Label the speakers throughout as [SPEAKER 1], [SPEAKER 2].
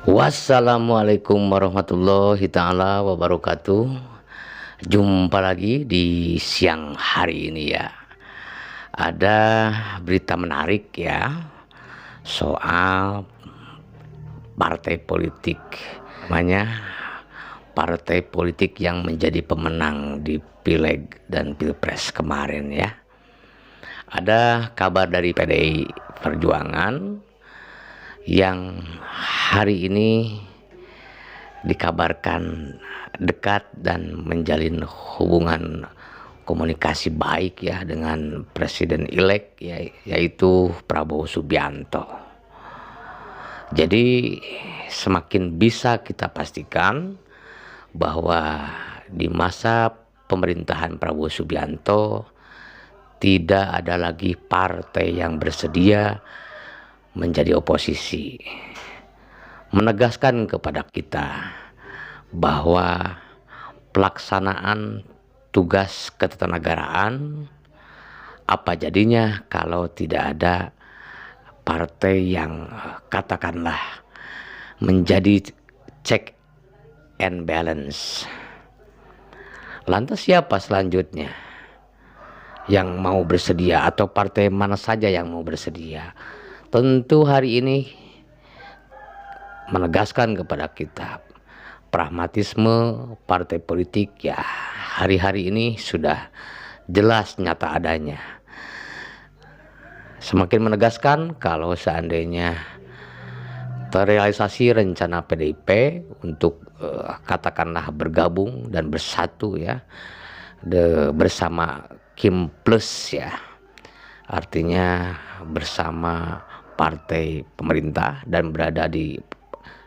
[SPEAKER 1] Wassalamualaikum warahmatullahi taala wabarakatuh. Jumpa lagi di siang hari ini ya. Ada berita menarik ya soal partai politik. Namanya partai politik yang menjadi pemenang di Pileg dan Pilpres kemarin ya. Ada kabar dari PDI Perjuangan yang hari ini dikabarkan dekat dan menjalin hubungan komunikasi baik ya dengan Presiden elek yaitu Prabowo Subianto. Jadi semakin bisa kita pastikan bahwa di masa pemerintahan Prabowo Subianto tidak ada lagi partai yang bersedia menjadi oposisi, menegaskan kepada kita bahwa pelaksanaan tugas ketatanegaraan apa jadinya kalau tidak ada partai yang katakanlah menjadi check and balance. Lantas siapa selanjutnya yang mau bersedia, atau partai mana saja yang mau bersedia? Tentu hari ini menegaskan kepada kita pragmatisme partai politik ya hari-hari ini sudah jelas nyata adanya. Semakin menegaskan kalau seandainya terrealisasi rencana PDIP untuk katakanlah bergabung dan bersatu ya bersama Kim Plus ya, artinya bersama partai pemerintah dan berada di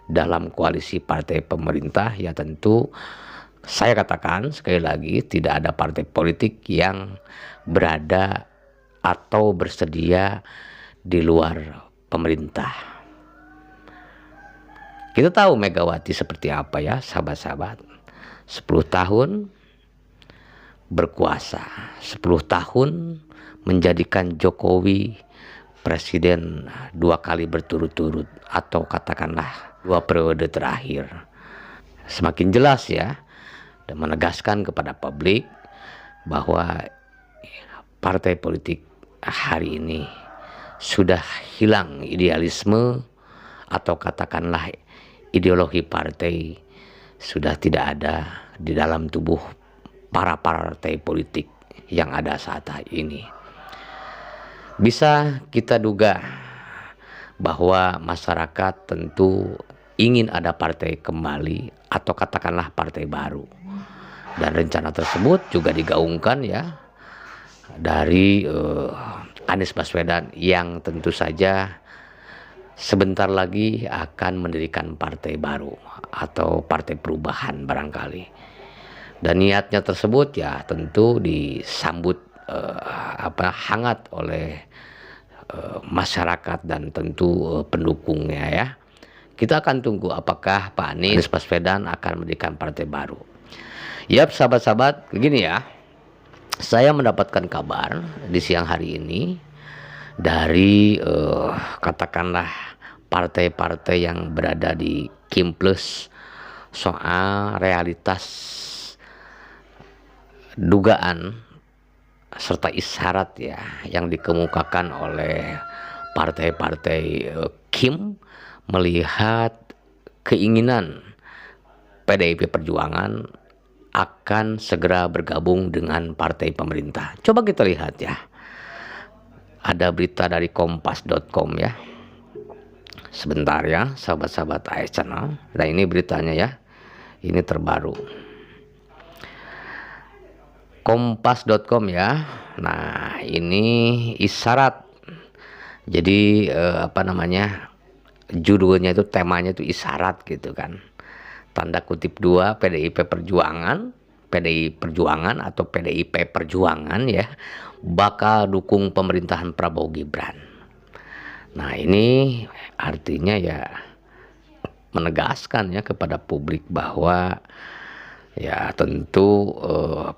[SPEAKER 1] dalam koalisi partai pemerintah, ya tentu saya katakan sekali lagi tidak ada partai politik yang berada atau bersedia di luar pemerintah. Kita tahu Megawati seperti apa ya sahabat-sahabat, 10 tahun berkuasa, 10 tahun menjadikan Jokowi presiden 2 kali berturut-turut, atau katakanlah 2 periode terakhir. Semakin jelas ya, dan menegaskan kepada publik bahwa partai politik hari ini sudah hilang idealisme, atau katakanlah ideologi partai sudah tidak ada di dalam tubuh para partai politik yang ada saat ini. Bisa kita duga bahwa masyarakat tentu ingin ada partai kembali, atau katakanlah partai baru. Dan rencana tersebut juga digaungkan ya dari Anies Baswedan yang tentu saja sebentar lagi akan mendirikan partai baru atau partai perubahan barangkali. Dan niatnya tersebut ya tentu disambut hangat oleh masyarakat dan tentu pendukungnya ya. Kita akan tunggu apakah Pak Anies Baswedan akan mendirikan partai baru. Yap sahabat-sahabat, begini ya, saya mendapatkan kabar di siang hari ini dari katakanlah partai-partai yang berada di Kim Plus soal realitas dugaan serta isyarat ya yang dikemukakan oleh partai-partai Kim melihat keinginan PDIP Perjuangan akan segera bergabung dengan partai pemerintah. Coba kita lihat ya. Ada berita dari kompas.com ya. Sebentar ya sahabat-sahabat AS Channel. Nah ini beritanya ya. Ini terbaru. Kompas.com ya. Nah ini isyarat. Jadi judulnya itu, temanya itu isyarat gitu kan. Tanda kutip 2 PDIP Perjuangan atau PDIP Perjuangan ya bakal dukung pemerintahan Prabowo Gibran. Nah ini artinya ya menegaskan ya kepada publik bahwa ya tentu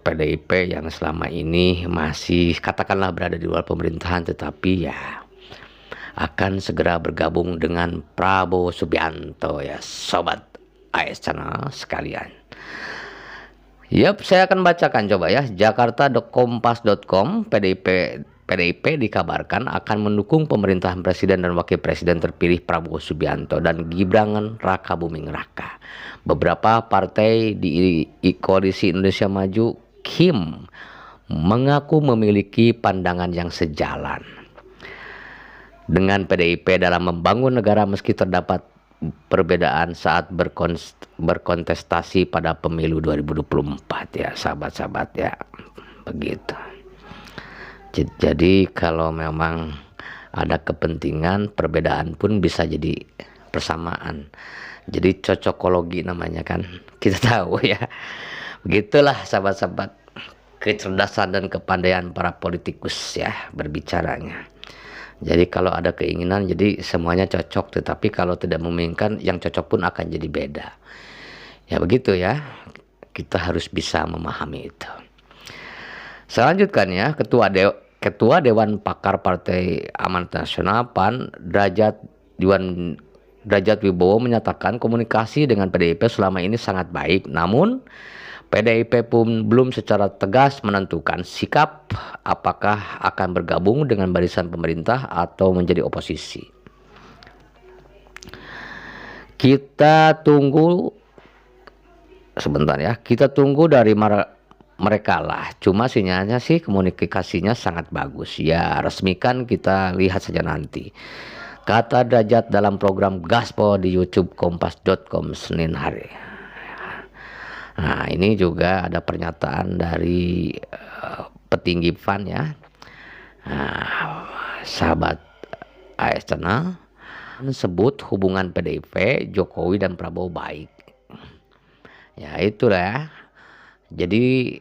[SPEAKER 1] PDIP yang selama ini masih katakanlah berada di luar pemerintahan, tetapi ya akan segera bergabung dengan Prabowo Subianto ya Sobat AS Channel sekalian. Yap, saya akan bacakan coba ya. Jakarta.kompas.com, PDIP dikabarkan akan mendukung pemerintahan Presiden dan Wakil Presiden terpilih Prabowo Subianto dan Gibran Raka Buming Raka. Beberapa partai di Koalisi Indonesia Maju KIM mengaku memiliki pandangan yang sejalan dengan PDIP dalam membangun negara meski terdapat perbedaan saat berkontestasi pada pemilu 2024 ya sahabat-sahabat ya, begitu. Jadi kalau memang ada kepentingan, perbedaan pun bisa jadi persamaan. Jadi cocokologi namanya kan, kita tahu ya. Begitulah sahabat-sahabat, kecerdasan dan kepandaian para politikus ya berbicaranya. Jadi kalau ada keinginan jadi semuanya cocok, tetapi kalau tidak memungkinkan yang cocok pun akan jadi beda. Ya begitu ya, kita harus bisa memahami itu. Selanjutnya Ketua Dewan Pakar Partai Amanat Nasional PAN Derajat Wibowo menyatakan komunikasi dengan PDIP selama ini sangat baik, namun PDIP pun belum secara tegas menentukan sikap apakah akan bergabung dengan barisan pemerintah atau menjadi oposisi. Kita tunggu sebentar ya, kita tunggu dari mereka lah. Cuma sinyalnya sih komunikasinya sangat bagus. Ya resmikan kita lihat saja nanti. Kata Derajat dalam program Gaspol di YouTube kompas.com Senin hari. Nah ini juga ada pernyataan dari petinggi PAN ya, sahabat AS Channel, sebut hubungan PDIP, Jokowi dan Prabowo baik. Ya itulah ya. Jadi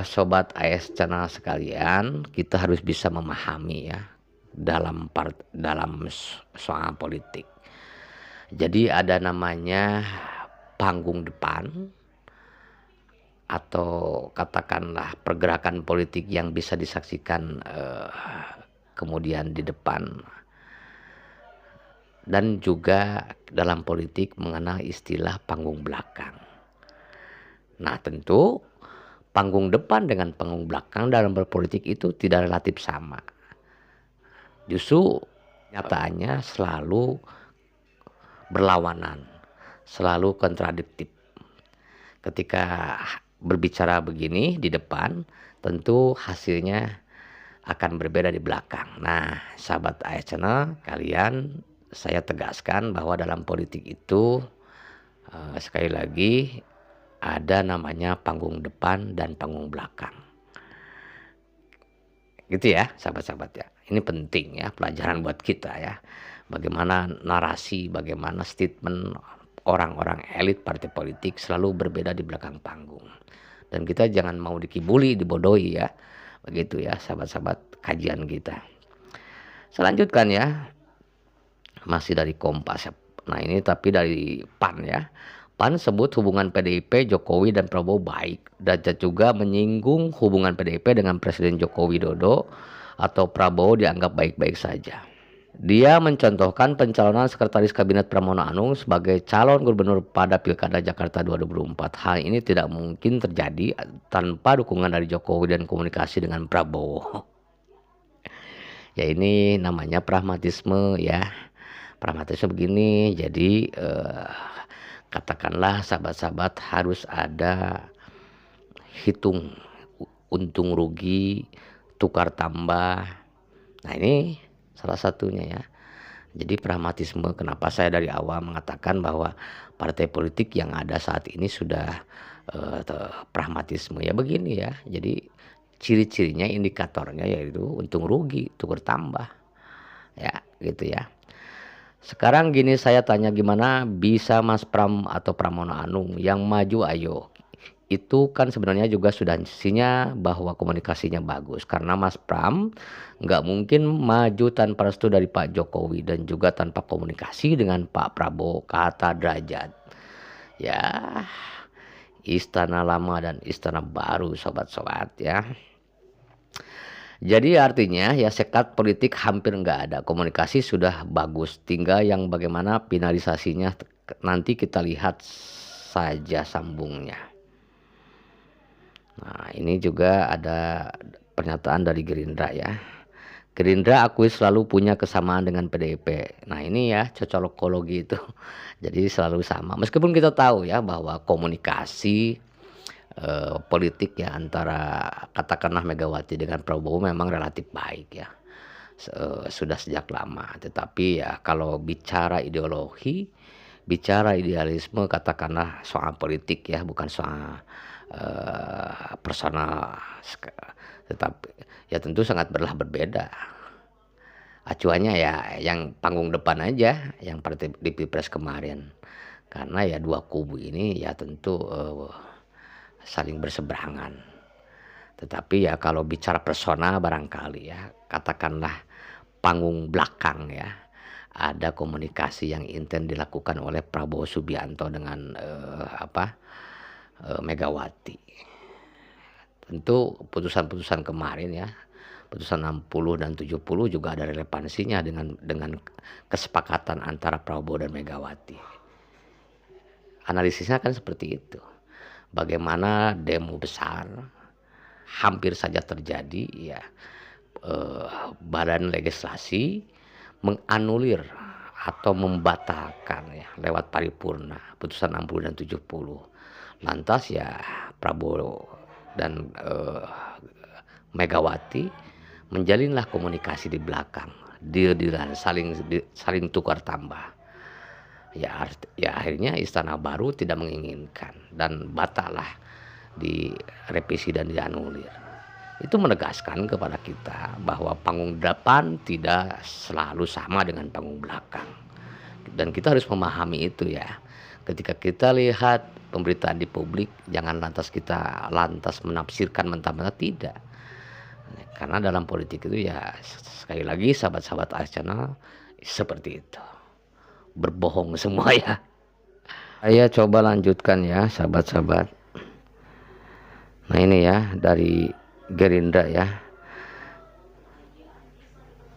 [SPEAKER 1] sobat AS Channel sekalian, kita harus bisa memahami ya dalam soal politik. Jadi ada namanya panggung depan, atau katakanlah pergerakan politik yang bisa disaksikan kemudian di depan, dan juga dalam politik mengenal istilah panggung belakang. Nah tentu panggung depan dengan panggung belakang dalam berpolitik itu tidak relatif sama. Justru nyataannya selalu berlawanan, selalu kontradiktif. Ketika berbicara begini di depan, tentu hasilnya akan berbeda di belakang. Nah, sahabat AS Channel kalian, saya tegaskan bahwa dalam politik itu sekali lagi ada namanya panggung depan dan panggung belakang. Gitu ya, sahabat-sahabat ya. Ini penting ya, pelajaran buat kita ya. Bagaimana narasi, bagaimana statement orang-orang elit partai politik selalu berbeda di belakang panggung. Dan kita jangan mau dikibuli, dibodohi ya. Begitu ya sahabat-sahabat kajian kita. Selanjutnya ya, masih dari Kompas. Nah ini tapi dari PAN ya. PAN sebut hubungan PDIP, Jokowi dan Prabowo baik. Derajat juga menyinggung hubungan PDIP dengan Presiden Joko Widodo atau Prabowo dianggap baik-baik saja. Dia mencontohkan pencalonan Sekretaris Kabinet Pramono Anung sebagai calon gubernur pada Pilkada Jakarta 2024. Hal ini tidak mungkin terjadi tanpa dukungan dari Jokowi dan komunikasi dengan Prabowo. Ya ini namanya pragmatisme ya. Pragmatisme begini, jadi katakanlah sahabat-sahabat harus ada hitung untung rugi, tukar tambah. Nah ini salah satunya ya. Jadi pragmatisme, kenapa saya dari awal mengatakan bahwa partai politik yang ada saat ini sudah pragmatisme ya begini ya. Jadi ciri-cirinya, indikatornya yaitu untung rugi, tukar tambah. Ya gitu ya. Sekarang gini saya tanya, gimana bisa Mas Pram atau Pramono Anung yang maju ayo. Itu kan sebenarnya juga sudah isinya bahwa komunikasinya bagus. Karena Mas Pram nggak mungkin maju tanpa restu dari Pak Jokowi dan juga tanpa komunikasi dengan Pak Prabowo, kata Derajat. Ya, istana lama dan istana baru sobat-sobat ya. Jadi artinya ya sekat politik hampir nggak ada, komunikasi sudah bagus, tinggal yang bagaimana finalisasinya nanti kita lihat saja sambungnya. Nah, ini juga ada pernyataan dari Gerindra ya. Gerindra akui selalu punya kesamaan dengan PDIP. Nah, ini ya cocokologi itu. Jadi selalu sama. Meskipun kita tahu ya bahwa komunikasi politik ya antara katakanlah Megawati dengan Prabowo memang relatif baik ya. Sudah sejak lama. Tetapi ya kalau bicara ideologi, bicara idealisme katakanlah soal politik ya, bukan soal personal, tetapi ya tentu sangat berbeda. Acuannya ya yang panggung depan aja, yang partai di Pilpres kemarin. Karena ya dua kubu ini ya tentu saling berseberangan. Tetapi ya kalau bicara personal barangkali ya, katakanlah panggung belakang ya, ada komunikasi yang intens dilakukan oleh Prabowo Subianto dengan Megawati. Tentu putusan-putusan kemarin ya, putusan 60 dan 70 juga ada relevansinya dengan kesepakatan antara Prabowo dan Megawati. Analisisnya kan seperti itu. Bagaimana demo besar hampir saja terjadi ya, badan legislasi menganulir atau membatalkan ya lewat paripurna putusan 60 dan 70. Lantas ya Prabowo dan Megawati menjalinlah komunikasi di belakang, deal-dealan, saling tukar tambah. Ya akhirnya Istana Baru tidak menginginkan dan batallah direvisi dan dianulir. Itu menegaskan kepada kita bahwa panggung depan tidak selalu sama dengan panggung belakang. Dan kita harus memahami itu ya. Ketika kita lihat pemberitaan di publik, jangan kita lantas menafsirkan mentah-mentah, tidak. Karena dalam politik itu ya sekali lagi sahabat-sahabat Arsenal seperti itu. Berbohong semua ya. Saya coba lanjutkan ya sahabat-sahabat. Nah ini ya dari Gerindra ya.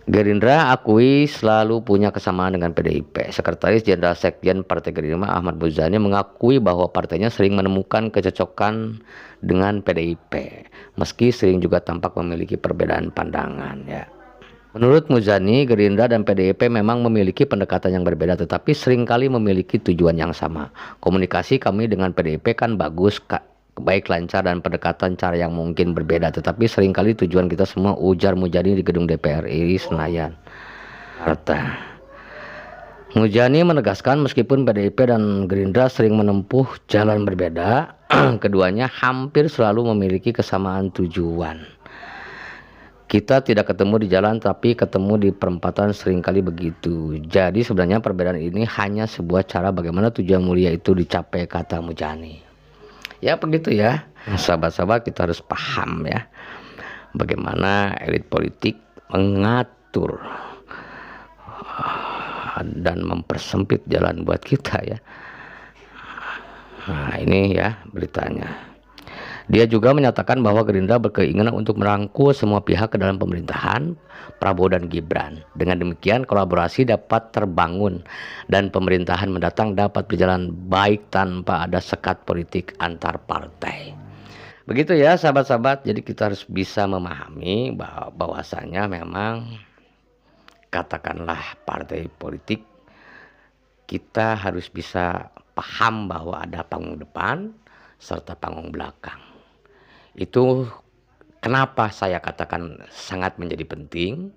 [SPEAKER 1] Gerindra akui selalu punya kesamaan dengan PDIP. Sekretaris Jenderal Sekjen Partai Gerindra Ahmad Muzani mengakui bahwa partainya sering menemukan kecocokan dengan PDIP, meski sering juga tampak memiliki perbedaan pandangan ya. Menurut Muzani, Gerindra dan PDIP memang memiliki pendekatan yang berbeda tetapi seringkali memiliki tujuan yang sama. Komunikasi kami dengan PDIP kan bagus, baik lancar dan pendekatan cara yang mungkin berbeda, tetapi seringkali tujuan kita semua, ujar Muzani di gedung DPR RI Senayan, Jakarta. Muzani menegaskan meskipun PDIP dan Gerindra sering menempuh jalan berbeda, keduanya hampir selalu memiliki kesamaan tujuan. Kita tidak ketemu di jalan tapi ketemu di perempatan, seringkali begitu. Jadi sebenarnya perbedaan ini hanya sebuah cara bagaimana tujuan mulia itu dicapai, kata Muzani. Ya begitu ya, sahabat-sahabat, kita harus paham ya bagaimana elit politik mengatur dan mempersempit jalan buat kita ya. Nah ini ya beritanya. Dia juga menyatakan bahwa Gerindra berkeinginan untuk merangkul semua pihak ke dalam pemerintahan Prabowo dan Gibran. Dengan demikian kolaborasi dapat terbangun dan pemerintahan mendatang dapat berjalan baik tanpa ada sekat politik antar partai. Begitu ya sahabat-sahabat, jadi kita harus bisa memahami bahwasanya memang katakanlah partai politik kita harus bisa paham bahwa ada panggung depan serta panggung belakang. Itu kenapa saya katakan sangat menjadi penting,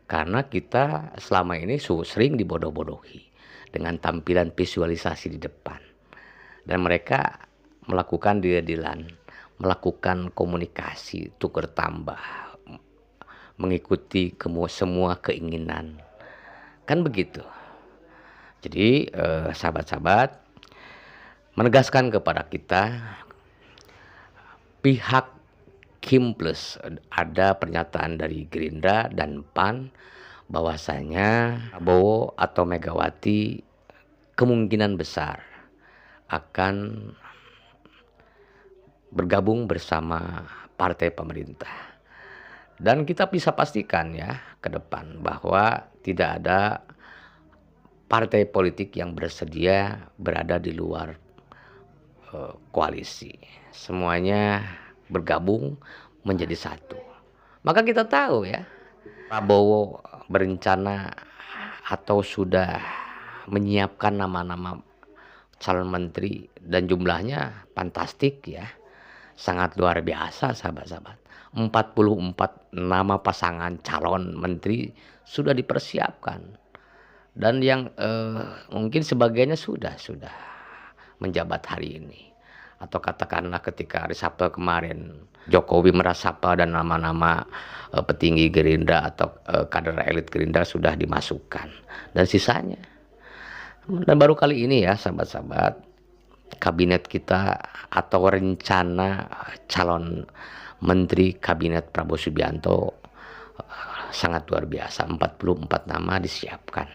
[SPEAKER 1] karena kita selama ini sering dibodoh-bodohi dengan tampilan visualisasi di depan. Dan mereka melakukan deal-dealan, melakukan komunikasi, tukar tambah, mengikuti semua keinginan. Kan begitu. Jadi sahabat-sahabat, menegaskan kepada kita pihak Kim Plus, ada pernyataan dari Gerindra dan PAN bahwasanya Prabowo atau Megawati kemungkinan besar akan bergabung bersama partai pemerintah. Dan kita bisa pastikan ya ke depan bahwa tidak ada partai politik yang bersedia berada di luar koalisi. Semuanya bergabung menjadi satu. Maka kita tahu ya, Prabowo berencana atau sudah menyiapkan nama-nama calon menteri dan jumlahnya fantastik ya. Sangat luar biasa sahabat-sahabat. 44 nama pasangan calon menteri sudah dipersiapkan. Dan yang mungkin sebagiannya sudah menjabat hari ini. Atau katakanlah ketika reshuffle kemarin Jokowi merasapa dan nama-nama petinggi Gerindra atau kader elit Gerindra sudah dimasukkan. Dan sisanya. Dan baru kali ini ya sahabat-sahabat, kabinet kita atau rencana calon menteri kabinet Prabowo Subianto sangat luar biasa. 44 nama disiapkan.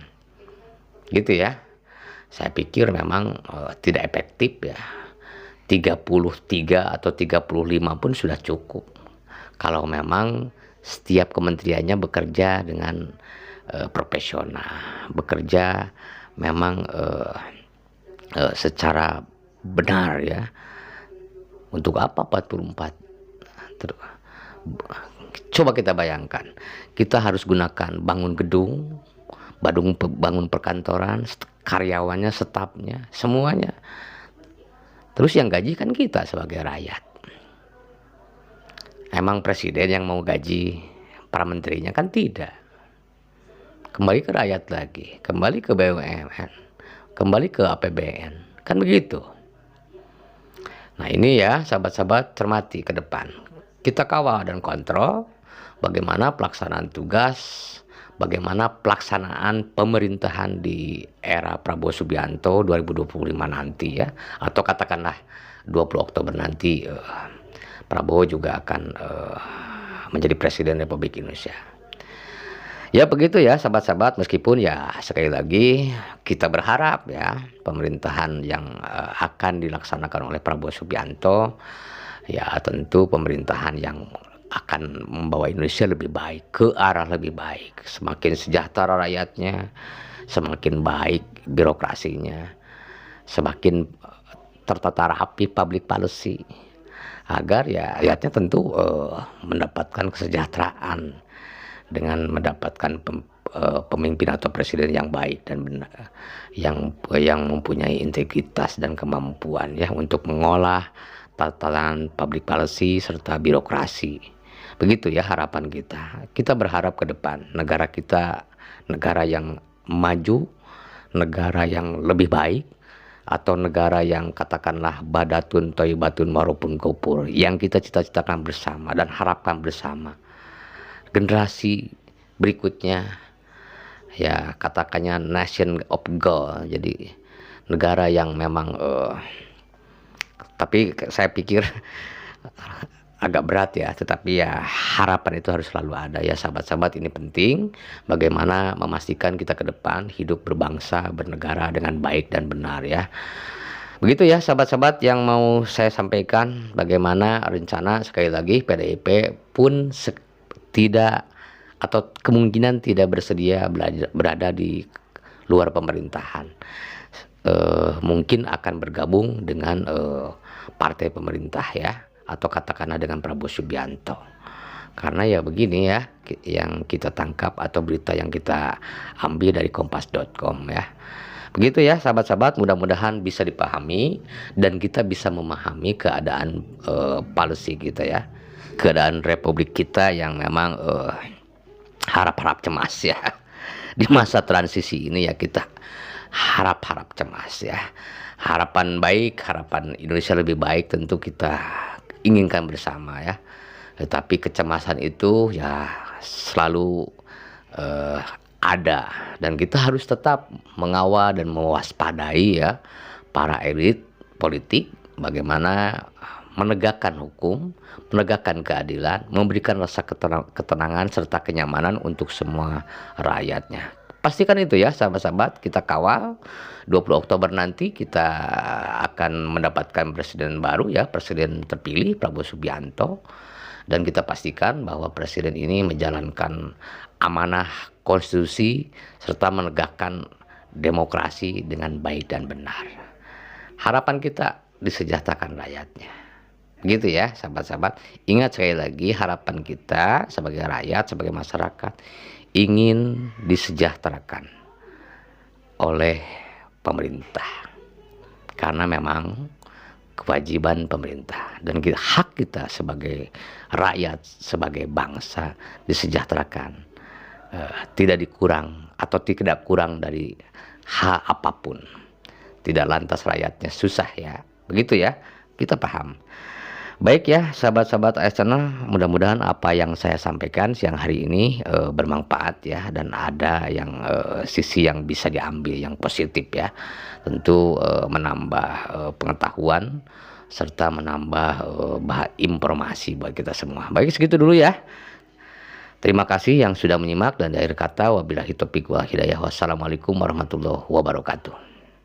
[SPEAKER 1] Gitu ya. Saya pikir memang tidak efektif ya. 33 atau 35 pun sudah cukup. Kalau memang setiap kementeriannya bekerja dengan profesional, bekerja memang secara benar ya. Untuk apa 44? Coba kita bayangkan, kita harus gunakan bangun gedung, bangun perkantoran, karyawannya, stafnya, semuanya. Terus yang gaji kan kita sebagai rakyat. Emang presiden yang mau gaji para menterinya kan tidak. Kembali ke rakyat lagi, kembali ke BUMN, kembali ke APBN, kan begitu. Nah ini ya sahabat-sahabat, cermati ke depan. Kita kawal dan kontrol bagaimana pelaksanaan tugas, bagaimana pelaksanaan pemerintahan di era Prabowo Subianto 2025 nanti ya. Atau katakanlah 20 Oktober nanti Prabowo juga akan menjadi Presiden Republik Indonesia. Ya begitu ya sahabat-sahabat, meskipun ya sekali lagi kita berharap ya pemerintahan yang akan dilaksanakan oleh Prabowo Subianto ya tentu pemerintahan yang akan membawa Indonesia lebih baik, ke arah lebih baik. Semakin sejahtera rakyatnya, semakin baik birokrasinya, semakin tertata rapi public policy. Agar ya rakyatnya tentu mendapatkan kesejahteraan dengan mendapatkan pemimpin atau presiden yang baik dan benar, yang mempunyai integritas dan kemampuan ya untuk mengolah tatanan public policy serta birokrasi. Begitu ya harapan kita. Kita berharap ke depan negara kita negara yang maju, negara yang lebih baik, atau negara yang katakanlah badatun toibatun marupun gopur, yang kita cita-citakan bersama dan harapkan bersama. Generasi berikutnya ya katakannya nation of God, jadi negara yang memang tapi saya pikir agak berat ya, tetapi ya harapan itu harus selalu ada ya sahabat-sahabat. Ini penting bagaimana memastikan kita ke depan hidup berbangsa bernegara dengan baik dan benar ya. Begitu ya sahabat-sahabat yang mau saya sampaikan, bagaimana rencana sekali lagi PDIP pun tidak atau kemungkinan tidak bersedia berada di luar pemerintahan. Mungkin akan bergabung dengan partai pemerintah ya, atau katakanlah dengan Prabowo Subianto. Karena ya begini ya yang kita tangkap atau berita yang kita ambil dari kompas.com ya. Begitu ya sahabat-sahabat, mudah-mudahan bisa dipahami dan kita bisa memahami keadaan policy kita ya. Keadaan republik kita yang memang harap-harap cemas ya. Di masa transisi ini ya kita harap-harap cemas ya. Harapan baik, harapan Indonesia lebih baik tentu kita inginkan bersama ya. Tetapi kecemasan itu ya selalu ada, dan kita harus tetap mengawal dan mewaspadai ya para elit politik bagaimana menegakkan hukum, menegakkan keadilan, memberikan rasa ketenangan serta kenyamanan untuk semua rakyatnya. Pastikan itu ya sahabat-sahabat, kita kawal 20 Oktober nanti kita akan mendapatkan presiden baru ya, presiden terpilih Prabowo Subianto. dan kita pastikan bahwa presiden ini menjalankan amanah konstitusi serta menegakkan demokrasi dengan baik dan benar. Harapan kita disejahterakan rakyatnya. Gitu ya, sahabat-sahabat. Ingat sekali lagi, harapan kita sebagai rakyat, sebagai masyarakat ingin disejahterakan oleh pemerintah. Karena memang kewajiban pemerintah dan hak kita sebagai rakyat, sebagai bangsa disejahterakan, tidak dikurang atau tidak kurang dari hak apapun. Tidak lantas rakyatnya susah ya, begitu ya, kita paham. Baik ya sahabat-sahabat AS Channel, mudah-mudahan apa yang saya sampaikan siang hari ini bermanfaat ya, dan ada yang sisi yang bisa diambil yang positif ya. Tentu menambah pengetahuan serta menambah informasi buat kita semua. Baik, segitu dulu ya. Terima kasih yang sudah menyimak, dan di akhir kata wabillahi taufiq wal hidayah. Wassalamualaikum warahmatullahi wabarakatuh.